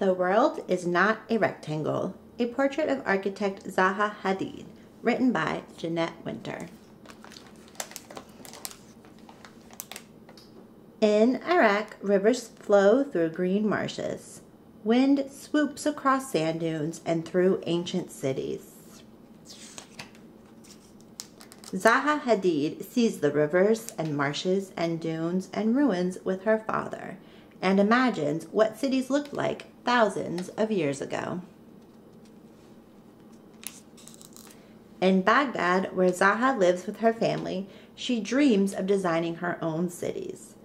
The World is Not a Rectangle, a portrait of architect Zaha Hadid, written by Jeanette Winter. In Iraq, rivers flow through green marshes. Wind swoops across sand dunes and through ancient cities. Zaha Hadid sees the rivers and marshes and dunes and ruins with her father and imagines what cities looked like thousands of years ago. In Baghdad, where Zaha lives with her family, she dreams of designing her own cities.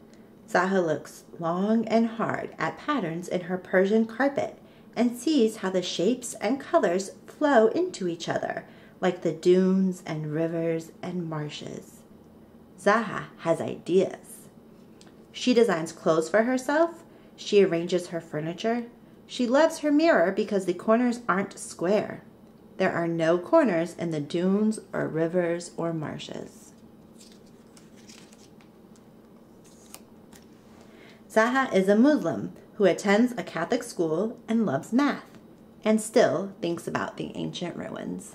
Zaha looks long and hard at patterns in her Persian carpet and sees how the shapes and colors flow into each other, like the dunes and rivers and marshes. Zaha has ideas. She designs clothes for herself. She arranges her furniture. She loves her mirror because the corners aren't square. There are no corners in the dunes or rivers or marshes. Zaha is a Muslim who attends a Catholic school and loves math, and still thinks about the ancient ruins.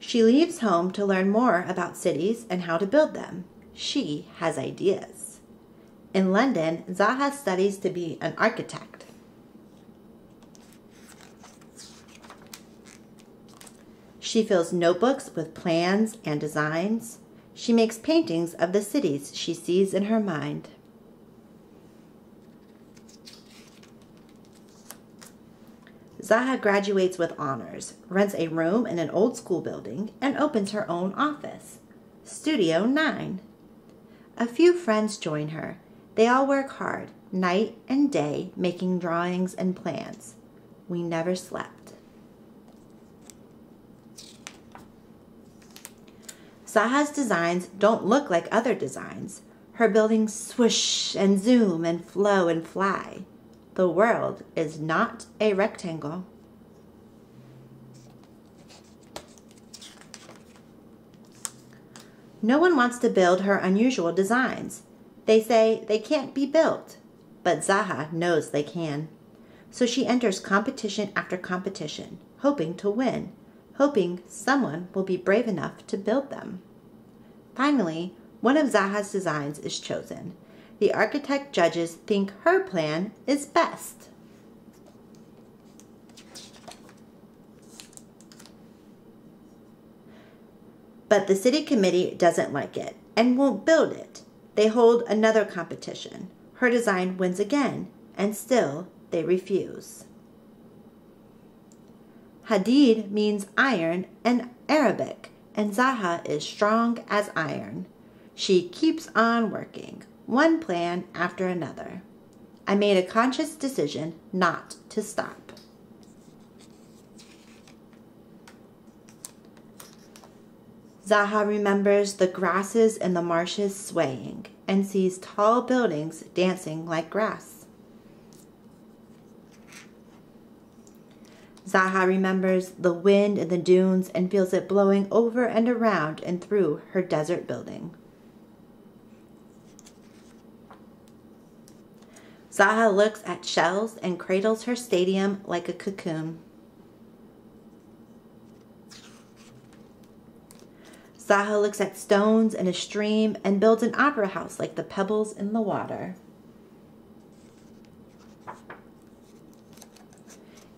She leaves home to learn more about cities and how to build them. She has ideas. In London, Zaha studies to be an architect. She fills notebooks with plans and designs. She makes paintings of the cities she sees in her mind. Zaha graduates with honors, rents a room in an old school building, and opens her own office, Studio 9. A few friends join her. They all work hard, night and day, making drawings and plans. We never slept. Zaha's designs don't look like other designs. Her buildings swoosh and zoom and flow and fly. The world is not a rectangle. No one wants to build her unusual designs. They say they can't be built, but Zaha knows they can. So she enters competition after competition, hoping to win, hoping someone will be brave enough to build them. Finally, one of Zaha's designs is chosen. The architect judges think her plan is best. But the city committee doesn't like it and won't build it. They hold another competition. Her design wins again, and still they refuse. Hadid means iron in Arabic, and Zaha is strong as iron. She keeps on working, one plan after another. I made a conscious decision not to stop. Zaha remembers the grasses in the marshes swaying and sees tall buildings dancing like grass. Zaha remembers the wind in the dunes and feels it blowing over and around and through her desert building. Zaha looks at shells and cradles her stadium like a cocoon. Zaha looks at stones in a stream and builds an opera house like the pebbles in the water.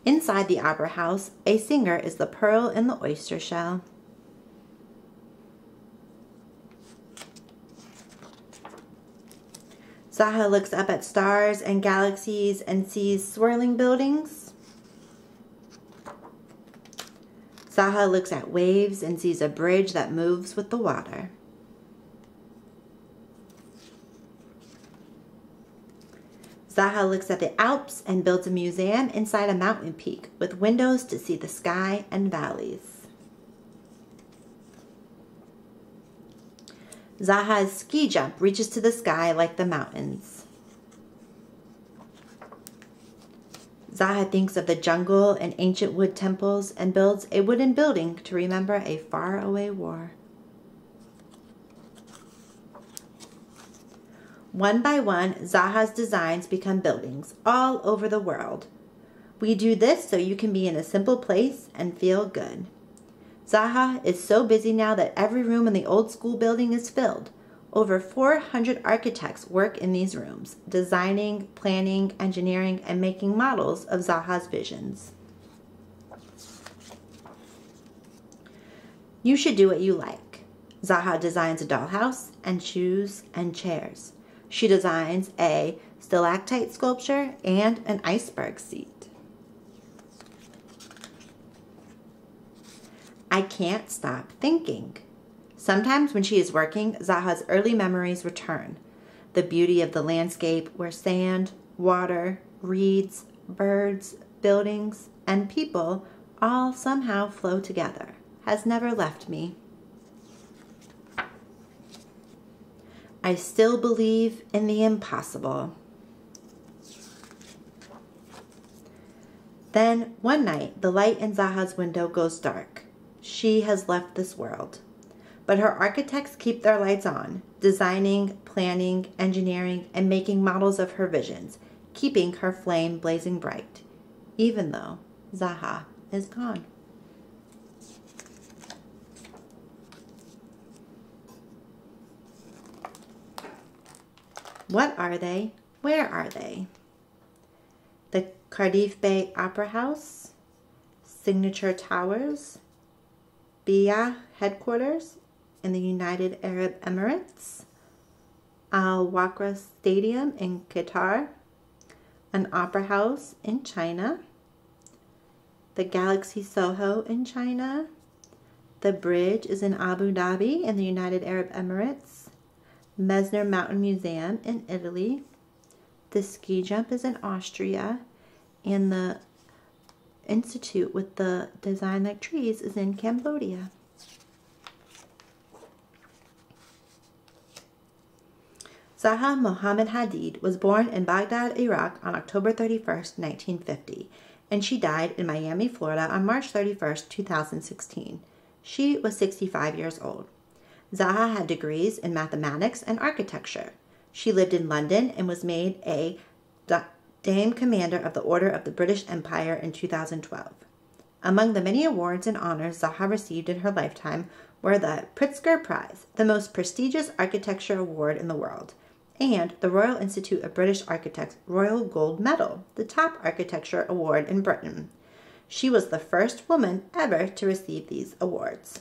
Inside the opera house, a singer is the pearl in the oyster shell. Zaha looks up at stars and galaxies and sees swirling buildings. Zaha looks at waves and sees a bridge that moves with the water. Zaha looks at the Alps and builds a museum inside a mountain peak with windows to see the sky and valleys. Zaha's ski jump reaches to the sky like the mountains. Zaha thinks of the jungle and ancient wood temples and builds a wooden building to remember a faraway war. One by one, Zaha's designs become buildings all over the world. We do this so you can be in a simple place and feel good. Zaha is so busy now that every room in the old school building is filled. Over 400 architects work in these rooms, designing, planning, engineering, and making models of Zaha's visions. You should do what you like. Zaha designs a dollhouse and shoes and chairs. She designs a stalactite sculpture and an iceberg seat. I can't stop thinking. Sometimes when she is working, Zaha's early memories return. The beauty of the landscape where sand, water, reeds, birds, buildings, and people all somehow flow together has never left me. I still believe in the impossible. Then, one night, the light in Zaha's window goes dark. She has left this world. But her architects keep their lights on, designing, planning, engineering, and making models of her visions, keeping her flame blazing bright, even though Zaha is gone. What are they? Where are they? The Cardiff Bay Opera House, Signature Towers, BIA headquarters in the United Arab Emirates, Al Wakra Stadium in Qatar, an opera house in China, the Galaxy Soho in China, the bridge is in Abu Dhabi in the United Arab Emirates, Mesner Mountain Museum in Italy, the ski jump is in Austria, and the institute with the design like trees is in Cambodia. Zaha Mohammed Hadid was born in Baghdad, Iraq on October 31st, 1950, and she died in Miami, Florida on March 31st, 2016. She was 65 years old. Zaha had degrees in mathematics and architecture. She lived in London and was made a Dame Commander of the Order of the British Empire in 2012. Among the many awards and honors Zaha received in her lifetime were the Pritzker Prize, the most prestigious architecture award in the world, and the Royal Institute of British Architects Royal Gold Medal, the top architecture award in Britain. She was the first woman ever to receive these awards.